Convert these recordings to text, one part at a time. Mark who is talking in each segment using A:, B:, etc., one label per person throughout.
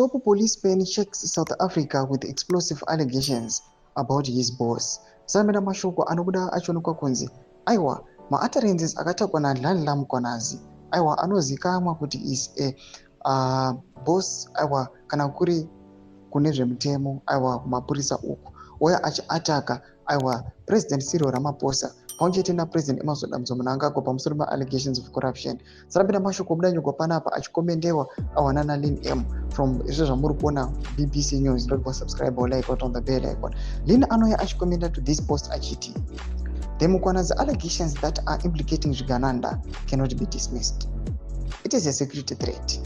A: Top policeman shakes South Africa with explosive allegations about his boss. Samira mashoko anobuda achoonekwa kunzi aiwa mautterances akatakwa naNhlanhla Mkhwanazi aiwa anozikamwa kuti is a boss aiwa kana kuri kune zvemutemo aiwa kumapurisa uku uya achiataka aiwa President Cyril Ramaphosa pamwechete naPresident Emmerson Mnangagwa pamusoro allegations of corruption. Sarapinda mashoko obudanyurwa panapa achikomendewa aiwa naLynn M from izvo zvamuri kuona BBC News. Don't subscribe or like or on the bell icon. Lynn anoya achikomenda to this post achiti the Mkhwanazi allegations that are implicating Zvigananda cannot be dismissed. It is a security threat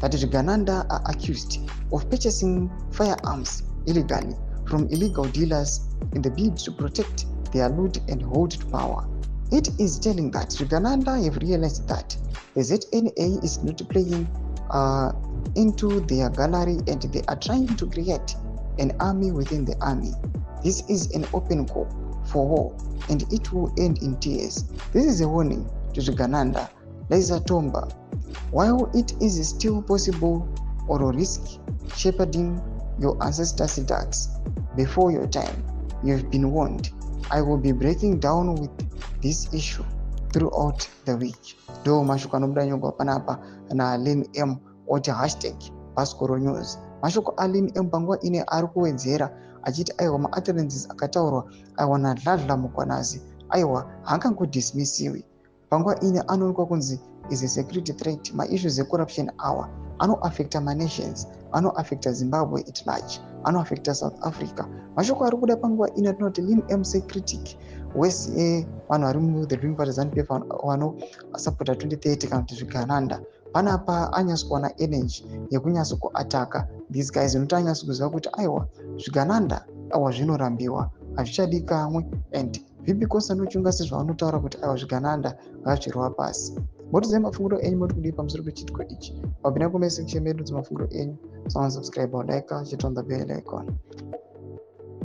A: that Zvigananda are accused of purchasing firearms illegally from illegal dealers in the bid to protect their loot and hold to power. It is telling that Zvigananda have realized that the ZNA is not playing into their gallery and they are trying to create an army within the army. This is an open call for war and it will end in tears. This is a warning to Zvigananda, Laizer Tomba. While it is still possible or risk shepherding your ancestors' ducks before your time, you have been warned. I will be breaking down with this issue throughout the week. Do mashuko anobudanyurwa panapa na Lynn M oti #Bhaskoro News. Mashoko aLynn M panguva ine ari kuwedzera achiti aiwa mautterances akataurwa aiwa naNhlanhla Mkhwanazi aiwa haangangodismissiwi. Panguva ine anoonekwa kunzi is a security threat. Issues ecorruption awa anoaffecta nations, anoaffecta Zimbabwe at large, anoaffecta South Africa. Mashoko ari kuda panguva ine atinoti Lynn M say critic wese vanhu vari mu-the Dream Party ZANU-PF vanosapota 2030 kana kuti Zvigananda panapa anyatsokuwana energy yekunyatsokuataka these guys nokuti anyatsokuziva kuti aiwa Zvigananda aiwa zvinorambiwa hazvichadi kamwe and vipi kosa nochunga sezvavanotaura kuti aiwa Zvigananda ngazvirwa pasi. Motidzai mafungiro enyu muri kudii pamusoro pechitiko ichi? Wapinda comment section medu dzimafungiro enyu. Subscribe or like, hit on the bell icon.